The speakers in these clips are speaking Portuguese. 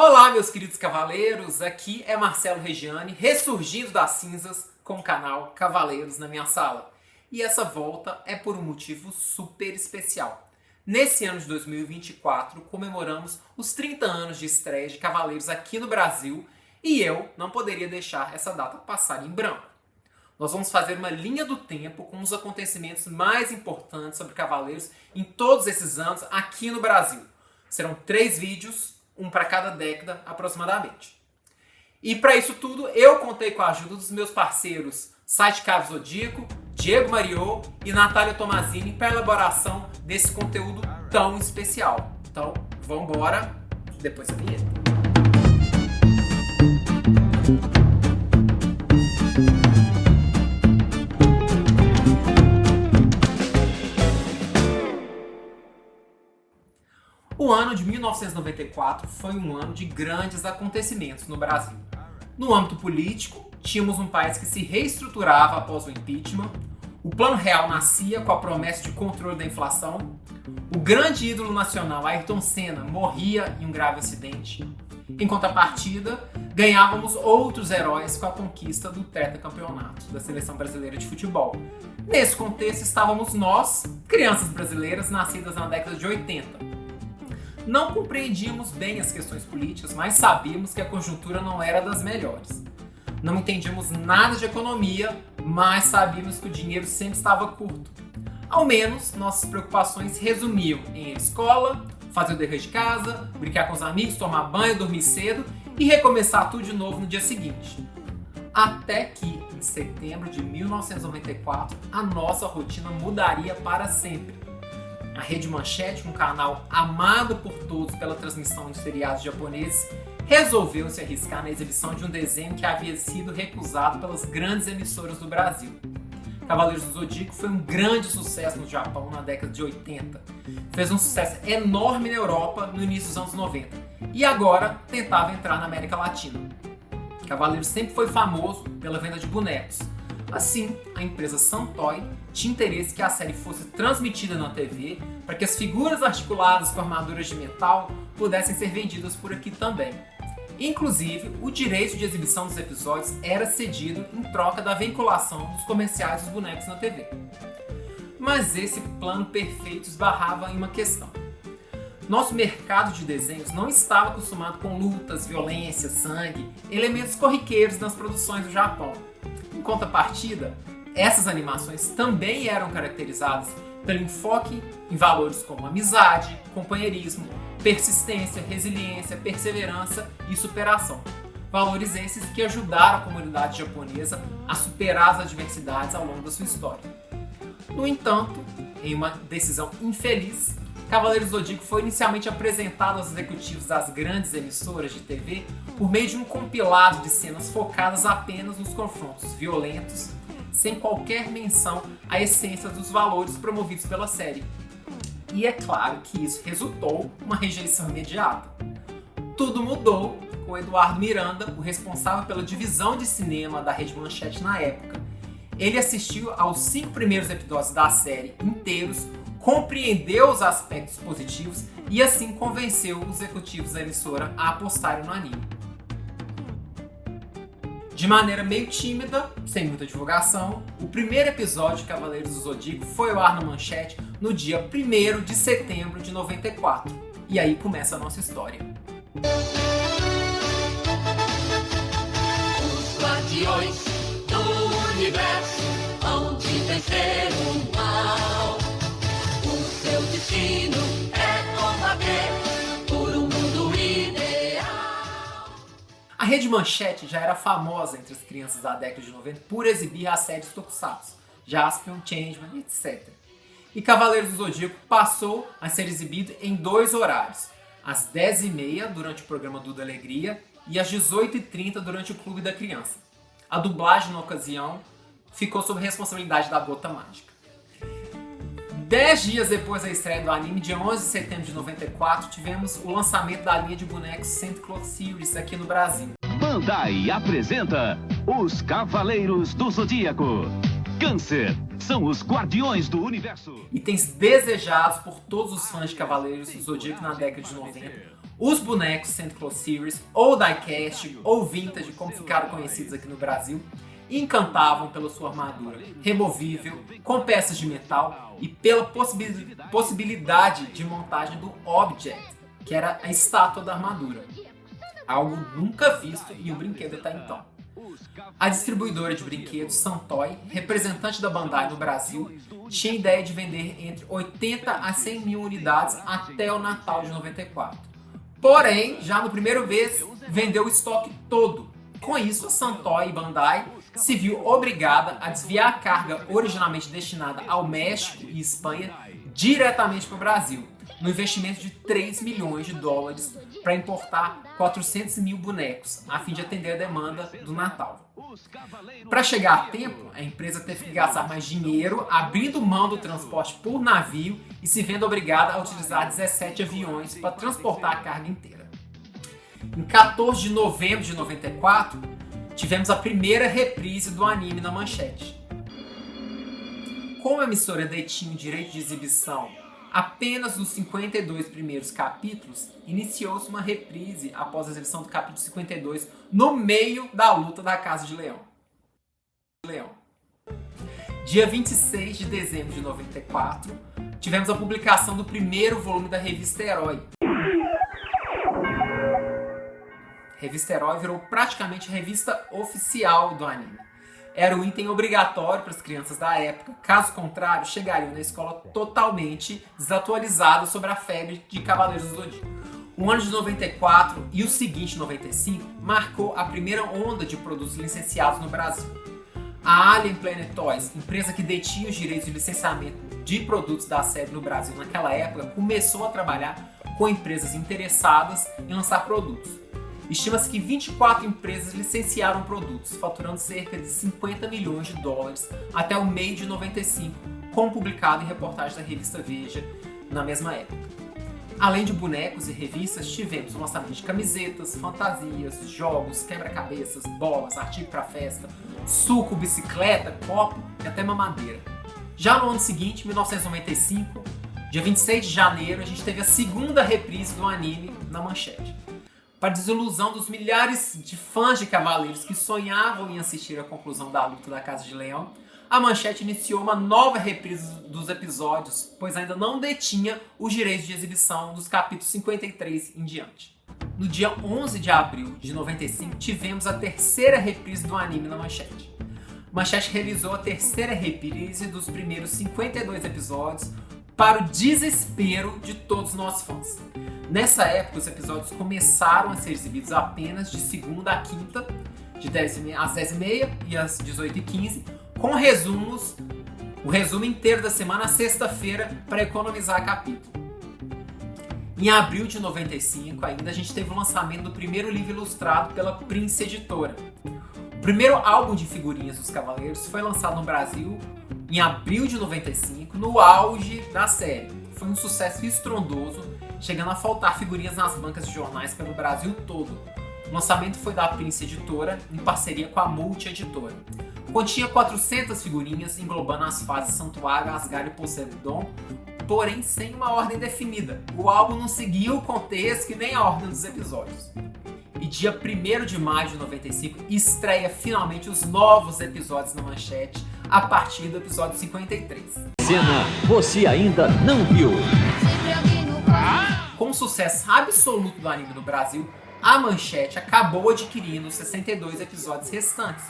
Olá, meus queridos cavaleiros, aqui é Marcelo Reggiani, ressurgindo das cinzas com o canal Cavaleiros na Minha Sala. E essa volta é por um motivo super especial. Nesse ano de 2024, comemoramos os 30 anos de estreia de Cavaleiros aqui no Brasil e eu não poderia deixar essa data passar em branco. Nós vamos fazer uma linha do tempo com os acontecimentos mais importantes sobre Cavaleiros em todos esses anos aqui no Brasil. Serão 3 vídeos, um para cada década aproximadamente. E para isso tudo, eu contei com a ajuda dos meus parceiros Site Cave Zodíaco, Diego Mariô e Natália Tomazini para a elaboração desse conteúdo tão especial. Então, vamos embora, depois da vinheta. O ano de 1994 foi um ano de grandes acontecimentos no Brasil. No âmbito político, tínhamos um país que se reestruturava após o impeachment, o Plano Real nascia com a promessa de controle da inflação, o grande ídolo nacional Ayrton Senna morria em um grave acidente. Em contrapartida, ganhávamos outros heróis com a conquista do tetracampeonato da Seleção Brasileira de Futebol. Nesse contexto estávamos nós, crianças brasileiras nascidas na década de 80. Não compreendíamos bem as questões políticas, mas sabíamos que a conjuntura não era das melhores. Não entendíamos nada de economia, mas sabíamos que o dinheiro sempre estava curto. Ao menos, nossas preocupações resumiam em ir à escola, fazer o dever de casa, brincar com os amigos, tomar banho, dormir cedo e recomeçar tudo de novo no dia seguinte. Até que, em setembro de 1994, a nossa rotina mudaria para sempre. A Rede Manchete, um canal amado por todos pela transmissão de seriados japoneses, resolveu se arriscar na exibição de um desenho que havia sido recusado pelas grandes emissoras do Brasil. Cavaleiros do Zodíaco foi um grande sucesso no Japão na década de 80. Fez um sucesso enorme na Europa no início dos anos 90 e agora tentava entrar na América Latina. Cavaleiros sempre foi famoso pela venda de bonecos. Assim, a empresa Santoy tinha interesse que a série fosse transmitida na TV para que as figuras articuladas com armaduras de metal pudessem ser vendidas por aqui também. Inclusive, o direito de exibição dos episódios era cedido em troca da vinculação dos comerciais dos bonecos na TV. Mas esse plano perfeito esbarrava em uma questão. Nosso mercado de desenhos não estava acostumado com lutas, violência, sangue, elementos corriqueiros nas produções do Japão. Em contrapartida, essas animações também eram caracterizadas pelo enfoque em valores como amizade, companheirismo, persistência, resiliência, perseverança e superação. Valores esses que ajudaram a comunidade japonesa a superar as adversidades ao longo da sua história. No entanto, em uma decisão infeliz, Cavaleiros do Zodíaco foi inicialmente apresentado aos executivos das grandes emissoras de TV por meio de um compilado de cenas focadas apenas nos confrontos violentos, sem qualquer menção à essência dos valores promovidos pela série. E é claro que isso resultou em uma rejeição imediata. Tudo mudou com Eduardo Miranda, o responsável pela divisão de cinema da Rede Manchete na época. Ele assistiu aos 5 primeiros episódios da série inteiros, compreendeu os aspectos positivos e assim convenceu os executivos da emissora a apostarem no anime. De maneira meio tímida, sem muita divulgação, o primeiro episódio de Cavaleiros do Zodíaco foi ao ar na Manchete no dia 1º de setembro de 94. E aí começa a nossa história. Os guardiões do universo hão de vencer o mal. O seu destino é combater por um mundo ideal. A Rede Manchete já era famosa entre as crianças da década de 90 por exibir as séries Tokusatsu, Jaspion, Changeman, etc. E Cavaleiros do Zodíaco passou a ser exibido em 2 horários, às 10h30 durante o programa Duda Alegria e às 18h30 durante o Clube da Criança. A dublagem na ocasião ficou sob responsabilidade da Gota Mágica. 10 dias depois da estreia do anime, dia 11 de setembro de 94, tivemos o lançamento da linha de bonecos Santa Claus Series aqui no Brasil. Bandai apresenta Os Cavaleiros do Zodíaco. Câncer são os guardiões do universo. Itens desejados por todos os fãs de Cavaleiros do Zodíaco na década de 90, Os bonecos Santa Claus Series, ou diecast, ou vintage, como ficaram conhecidos aqui no Brasil, encantavam pela sua armadura removível, com peças de metal e pela possibilidade de montagem do Object, que era a estátua da armadura. Algo nunca visto em um brinquedo até então. A distribuidora de brinquedos Santoy, representante da Bandai no Brasil, tinha a ideia de vender entre 80 a 100 mil unidades até o Natal de 94. Porém, já no primeiro mês, vendeu o estoque todo. Com isso, a Santoy e Bandai se viu obrigada a desviar a carga originalmente destinada ao México e Espanha diretamente para o Brasil, no investimento de 3 milhões de dólares para importar 400 mil bonecos, a fim de atender a demanda do Natal. Para chegar a tempo, a empresa teve que gastar mais dinheiro, abrindo mão do transporte por navio e se vendo obrigada a utilizar 17 aviões para transportar a carga inteira. Em 14 de novembro de 94, tivemos a primeira reprise do anime na Manchete. Como a emissora detinha o direito de exibição apenas dos 52 primeiros capítulos, iniciou-se uma reprise após a exibição do capítulo 52 no meio da luta da Casa de Leão. Dia 26 de dezembro de 94, tivemos a publicação do primeiro volume da revista Herói. A revista Herói virou praticamente a revista oficial do anime. Era um item obrigatório para as crianças da época, caso contrário, chegariam na escola totalmente desatualizados sobre a febre de Cavaleiros do Zodíaco. O ano de 94 e o seguinte, 95, marcou a primeira onda de produtos licenciados no Brasil. A Alien Planet Toys, empresa que detinha os direitos de licenciamento de produtos da série no Brasil naquela época, começou a trabalhar com empresas interessadas em lançar produtos. Estima-se que 24 empresas licenciaram produtos, faturando cerca de 50 milhões de dólares até o meio de 95, como publicado em reportagem da revista Veja na mesma época. Além de bonecos e revistas, tivemos o lançamento de camisetas, fantasias, jogos, quebra-cabeças, bolas, artigo para festa, suco, bicicleta, copo e até mamadeira. Já no ano seguinte, 1995, dia 26 de janeiro, a gente teve a segunda reprise do anime na Manchete. Para desilusão dos milhares de fãs de Cavaleiros que sonhavam em assistir a conclusão da luta da Casa de Leão, a Manchete iniciou uma nova reprise dos episódios, pois ainda não detinha os direitos de exibição dos capítulos 53 em diante. No dia 11 de abril de 95, tivemos a terceira reprise do anime na Manchete. Manchete realizou a terceira reprise dos primeiros 52 episódios para o desespero de todos nós fãs. Nessa época, os episódios começaram a ser exibidos apenas de segunda a quinta, de 10h30 às 10h30 e às 18h15, com resumos, o resumo inteiro da semana à sexta-feira para economizar capítulo. Em abril de 95, ainda a gente teve o lançamento do primeiro livro ilustrado pela Prince Editora. O primeiro álbum de figurinhas dos Cavaleiros foi lançado no Brasil em abril de 95, no auge da série. Foi um sucesso estrondoso, chegando a faltar figurinhas nas bancas de jornais pelo Brasil todo. O lançamento foi da Prince Editora, em parceria com a Multi Editora. Continha 400 figurinhas, englobando as fases Santuário, Asgard e Poseidon, porém sem uma ordem definida. O álbum não seguia o contexto e nem a ordem dos episódios. E dia 1º de maio de 95, estreia finalmente os novos episódios na Manchete, a partir do episódio 53. Cena você ainda não viu. Com o sucesso absoluto do anime no Brasil, a Manchete acabou adquirindo os 62 episódios restantes.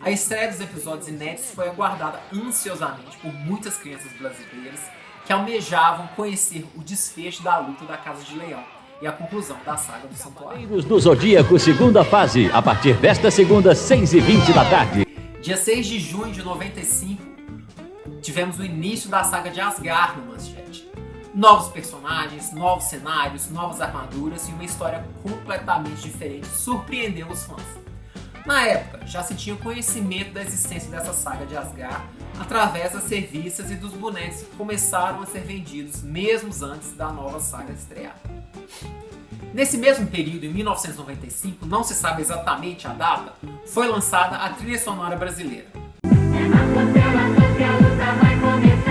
A estreia dos episódios inéditos foi aguardada ansiosamente por muitas crianças brasileiras que almejavam conhecer o desfecho da luta da Casa de Leão e a conclusão da saga do Santuário. Cavaleiros do Zodíaco, segunda fase, a partir desta segunda, 6h20 da tarde. Dia 6 de junho de 95, tivemos o início da saga de Asgard no Manchete. Novos personagens, novos cenários, novas armaduras e uma história completamente diferente surpreendeu os fãs. Na época, já se tinha conhecimento da existência dessa saga de Asgard através das revistas e dos bonecos que começaram a ser vendidos mesmo antes da nova saga estrear. Nesse mesmo período, em 1995, não se sabe exatamente a data, foi lançada a trilha sonora brasileira.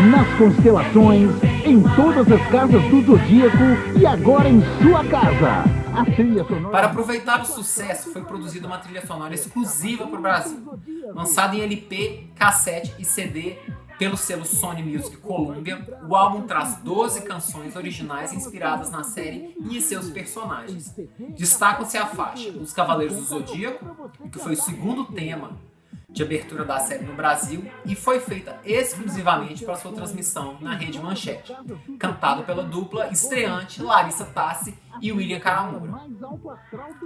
Nas constelações em todas as casas do Zodíaco e agora em sua casa. A trilha sonora... Para aproveitar o sucesso, foi produzida uma trilha sonora exclusiva para o Brasil, lançada em LP, cassete e CD pelo selo Sony Music Columbia. O álbum traz 12 canções originais inspiradas na série e em seus personagens. Destacam-se a faixa Os Cavaleiros do Zodíaco, que foi o segundo tema de abertura da série no Brasil e foi feita exclusivamente para sua transmissão na Rede Manchete, cantado pela dupla estreante Larissa Tassi e William Karamura.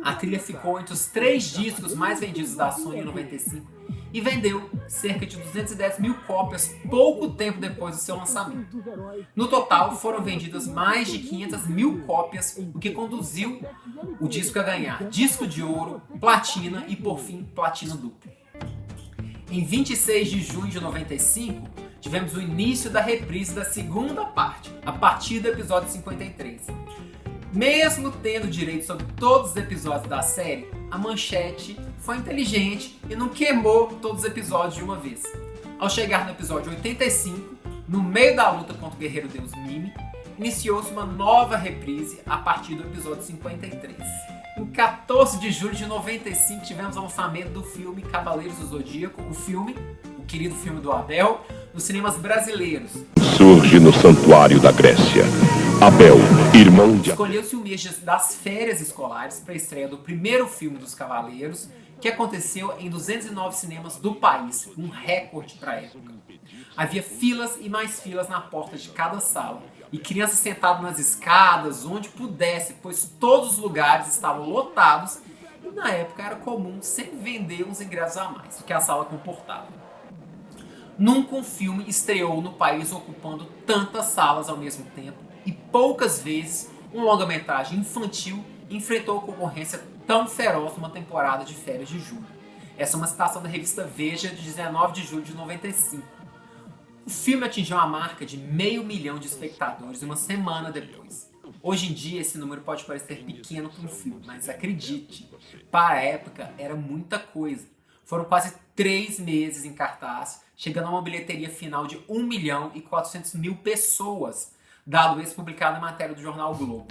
A trilha ficou entre os 3 discos mais vendidos da Sony em 95 e vendeu cerca de 210 mil cópias pouco tempo depois do seu lançamento. No total, foram vendidas mais de 500 mil cópias, o que conduziu o disco a ganhar disco de ouro, platina e, por fim, platina dupla. Em 26 de junho de 95, tivemos o início da reprise da segunda parte, a partir do episódio 53. Mesmo tendo direito sobre todos os episódios da série, a Manchete foi inteligente e não queimou todos os episódios de uma vez. Ao chegar no episódio 85, no meio da luta contra o Guerreiro Deus Mimi, iniciou-se uma nova reprise a partir do episódio 53. Em 14 de julho de 95, tivemos o lançamento do filme Cavaleiros do Zodíaco, o querido filme do Abel, nos cinemas brasileiros. Surge no santuário da Grécia. Abel, irmão de... Escolheu-se o mês das férias escolares para a estreia do primeiro filme dos Cavaleiros, que aconteceu em 209 cinemas do país, um recorde para a época. Havia filas e mais filas na porta de cada sala, e crianças sentadas nas escadas, onde pudesse, pois todos os lugares estavam lotados e na época era comum sempre vender uns ingressos a mais, o que a sala comportava. Nunca um filme estreou no país ocupando tantas salas ao mesmo tempo e poucas vezes um longa-metragem infantil enfrentou concorrência tão feroz numa temporada de férias de julho. Essa é uma citação da revista Veja de 19 de julho de 95. O filme atingiu a marca de 500 mil de espectadores uma semana depois. Hoje em dia esse número pode parecer pequeno para um filme, mas acredite, para a época era muita coisa. Foram quase 3 meses em cartaz, chegando a uma bilheteria final de 1.400.000 pessoas, dado esse publicado na matéria do jornal Globo.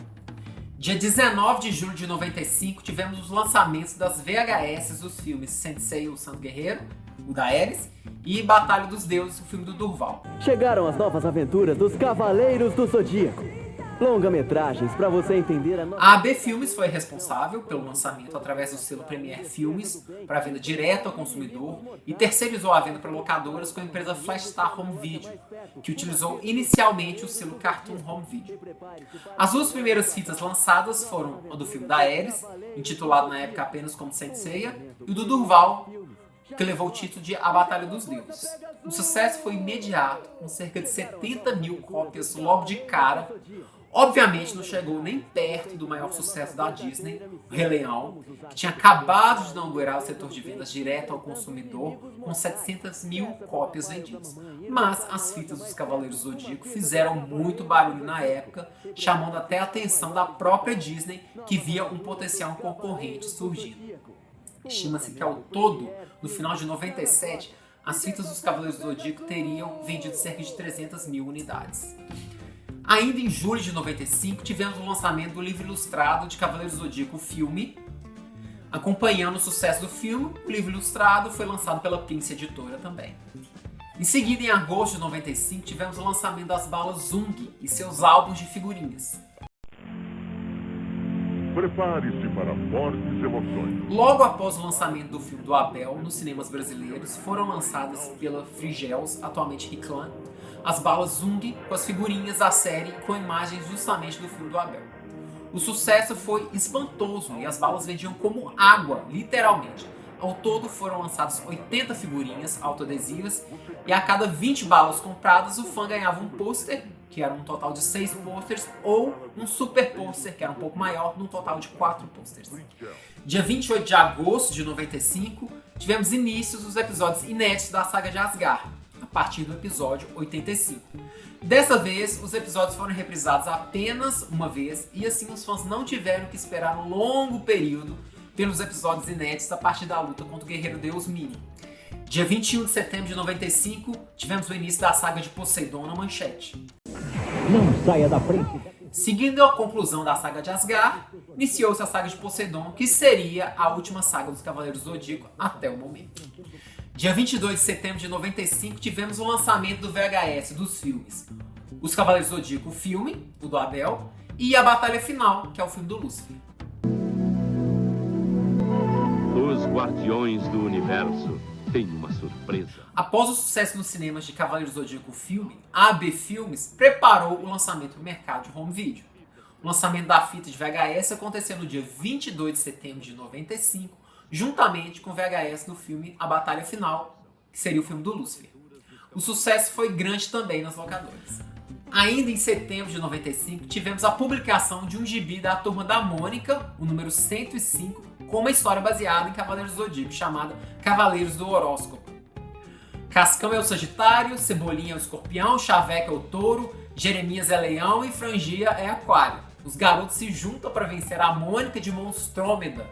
Dia 19 de julho de 95, tivemos os lançamentos das VHS dos filmes Sensei, o Santo Guerreiro, o da Ares, e Batalha dos Deuses, o filme do Durval. Chegaram as novas aventuras dos Cavaleiros do Zodíaco. Longa-metragens para você entender A AB Filmes foi responsável pelo lançamento através do selo Premiere Filmes para venda direta ao consumidor e terceirizou a venda para locadoras com a empresa Flashstar Home Video, que utilizou inicialmente o selo Cartoon Home Video. As 2 primeiras fitas lançadas foram a do filme da Ares, intitulado na época apenas como Senseiya, e o do Durval, que levou o título de A Batalha dos Deuses. O sucesso foi imediato, com cerca de 70 mil cópias logo de cara. Obviamente não chegou nem perto do maior sucesso da Disney, o Rei Leão, que tinha acabado de inaugurar o setor de vendas direto ao consumidor com 700 mil cópias vendidas. Mas as fitas dos Cavaleiros do Zodíaco fizeram muito barulho na época, chamando até a atenção da própria Disney, que via um potencial concorrente surgindo. Estima-se que ao todo, no final de 97, as fitas dos Cavaleiros do Zodíaco teriam vendido cerca de 300 mil unidades. Ainda em julho de 95, tivemos o lançamento do livro ilustrado de Cavaleiros do Zodíaco, o filme. Acompanhando o sucesso do filme, o livro ilustrado foi lançado pela Prince Editora também. Em seguida, em agosto de 95, tivemos o lançamento das balas Zung e seus álbuns de figurinhas. Prepare-se para fortes emoções. Logo após o lançamento do filme do Abel nos cinemas brasileiros, foram lançadas pela Frigels, atualmente Riclan, as balas Zung com as figurinhas da série com imagens justamente do filme do Abel. O sucesso foi espantoso e as balas vendiam como água, literalmente. Ao todo foram lançadas 80 figurinhas autoadesivas e a cada 20 balas compradas o fã ganhava um pôster, que era um total de 6 pôsteres, ou um super pôster, que era um pouco maior, num total de 4 pôsteres. Dia 28 de agosto de 95, tivemos inícios dos episódios inéditos da saga de Asgard, a partir do episódio 85. Dessa vez, os episódios foram reprisados apenas uma vez, e assim os fãs não tiveram que esperar um longo período pelos episódios inéditos a partir da luta contra o Guerreiro Deus Mimi. Dia 21 de setembro de 95, tivemos o início da saga de Poseidon na Manchete. Não saia da frente. Seguindo a conclusão da saga de Asgard, iniciou-se a saga de Poseidon, que seria a última saga dos Cavaleiros do Zodíaco até o momento. Dia 22 de setembro de 95, tivemos o lançamento do VHS dos filmes Os Cavaleiros do Zodíaco, o filme, o do Abel, e a Batalha Final, que é o filme do Lúcifer. Os Guardiões do Universo têm uma surpresa. Após o sucesso nos cinemas de Cavaleiros do Zodíaco, o filme, a AB Filmes preparou o lançamento no mercado de home video. O lançamento da fita de VHS aconteceu no dia 22 de setembro de 95, juntamente com o VHS do filme A Batalha Final, que seria o filme do Lúcifer. O sucesso foi grande também nas locadoras. Ainda em setembro de 95, tivemos a publicação de um gibi da Turma da Mônica, o número 105, com uma história baseada em Cavaleiros do Zodíaco, chamada Cavaleiros do Horóscopo. Cascão é o Sagitário, Cebolinha é o Escorpião, Chaveca é o Touro, Jeremias é Leão e Frangia é Aquário. Os garotos se juntam para vencer a Mônica de Monstrômeda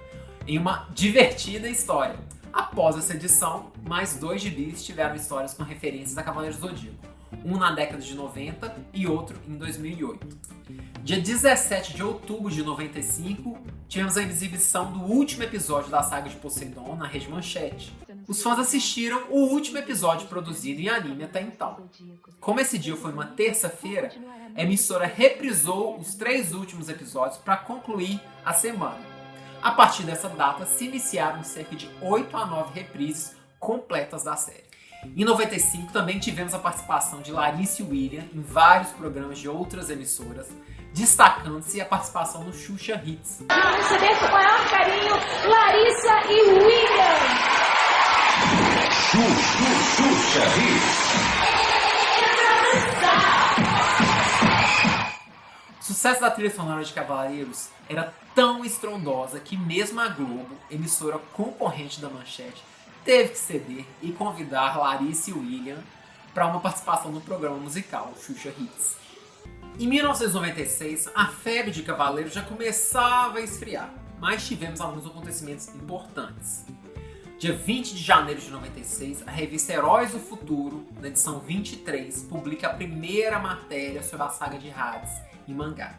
em uma divertida história. Após essa edição, mais 2 gibis tiveram histórias com referências a Cavaleiros do Zodíaco. Um na década de 90 e outro em 2008. Dia 17 de outubro de 95, tivemos a exibição do último episódio da saga de Poseidon na Rede Manchete. Os fãs assistiram o último episódio produzido em anime até então. Como esse dia foi uma terça-feira, a emissora reprisou os 3 últimos episódios para concluir a semana. A partir dessa data, se iniciaram cerca de 8 a 9 reprises completas da série. Em 95, também tivemos a participação de Larissa e William em vários programas de outras emissoras, destacando-se a participação no Xuxa Hits. Vamos receber com o maior carinho Larissa e William. Xuxa Hits. O sucesso da trilha sonora de Cavaleiros era tão estrondosa que mesmo a Globo, emissora concorrente da Manchete, teve que ceder e convidar Larissa e William para uma participação no programa musical, Xuxa Hits. Em 1996, a febre de Cavaleiros já começava a esfriar, mas tivemos alguns acontecimentos importantes. Dia 20 de janeiro de 96, a revista Heróis do Futuro, na edição 23, publica a primeira matéria sobre a saga de Hades em mangá.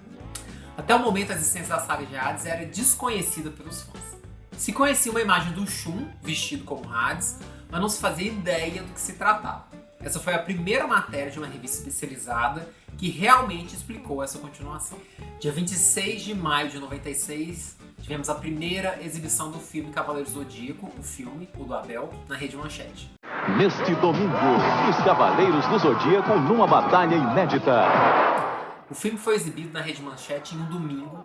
Até o momento, a existência da saga de Hades era desconhecida pelos fãs. Se conhecia uma imagem do Shun vestido como Hades, mas não se fazia ideia do que se tratava. Essa foi a primeira matéria de uma revista especializada que realmente explicou essa continuação. Dia 26 de maio de 96, tivemos a primeira exibição do filme Cavaleiros do Zodíaco, o filme, o do Abel, na Rede Manchete. Neste domingo, os Cavaleiros do Zodíaco numa batalha inédita. O filme foi exibido na Rede Manchete em um domingo,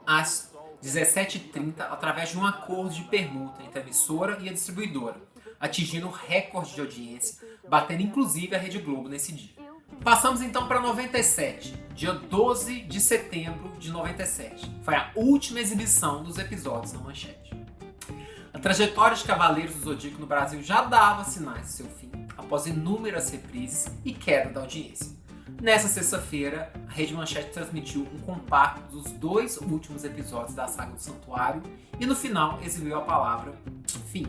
às 17h30, através de um acordo de permuta entre a emissora e a distribuidora, atingindo um recorde de audiência, batendo inclusive a Rede Globo nesse dia. Passamos então para 97, dia 12 de setembro de 97. Foi a última exibição dos episódios na Manchete. A trajetória de Cavaleiros do Zodíaco no Brasil já dava sinais de seu fim, após inúmeras reprises e queda da audiência. Nessa sexta-feira, a Rede Manchete transmitiu um compacto dos 2 últimos episódios da saga do Santuário e no final exibiu a palavra fim.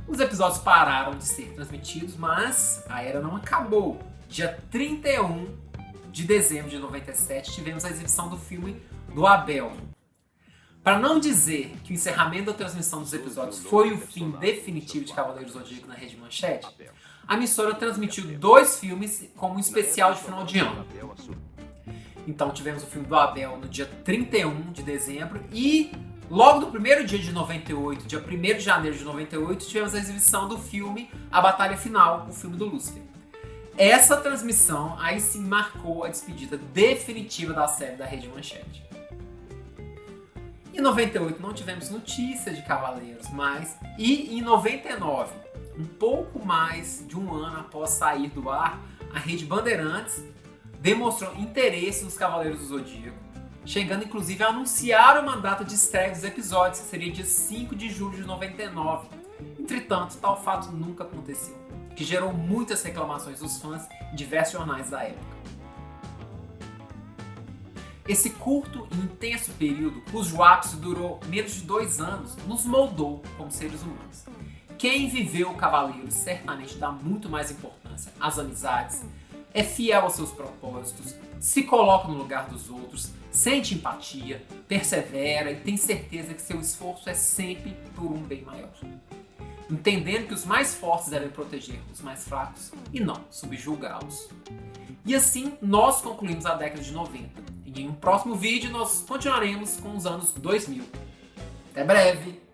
Os episódios pararam de ser transmitidos, mas a era não acabou. Dia 31 de dezembro de 97, tivemos a exibição do filme do Abel. Para não dizer que o encerramento da transmissão dos episódios foi o fim definitivo de Cavaleiros do Zodíaco na Rede Manchete, a emissora transmitiu 2 filmes como um especial de final de ano. Então tivemos o filme do Abel no dia 31 de dezembro e logo no primeiro dia de 98, dia 1º de janeiro de 98, tivemos a exibição do filme A Batalha Final, o filme do Lúcifer. Essa transmissão aí sim marcou a despedida definitiva da série da Rede Manchete. Em 98 não tivemos notícia de Cavaleiros, e em 99, um pouco mais de um ano após sair do ar, a Rede Bandeirantes demonstrou interesse nos Cavaleiros do Zodíaco, chegando inclusive a anunciar uma data de estreia dos episódios, que seria dia 5 de julho de 99. Entretanto, tal fato nunca aconteceu, que gerou muitas reclamações dos fãs em diversos jornais da época. Esse curto e intenso período, cujo ápice durou menos de 2 anos, nos moldou como seres humanos. Quem viveu Cavaleiros certamente dá muito mais importância às amizades, é fiel aos seus propósitos, se coloca no lugar dos outros, sente empatia, persevera e tem certeza que seu esforço é sempre por um bem maior. Entendendo que os mais fortes devem proteger os mais fracos e não subjugá-los. E assim nós concluímos a década de 90. E em um próximo vídeo nós continuaremos com os anos 2000. Até breve!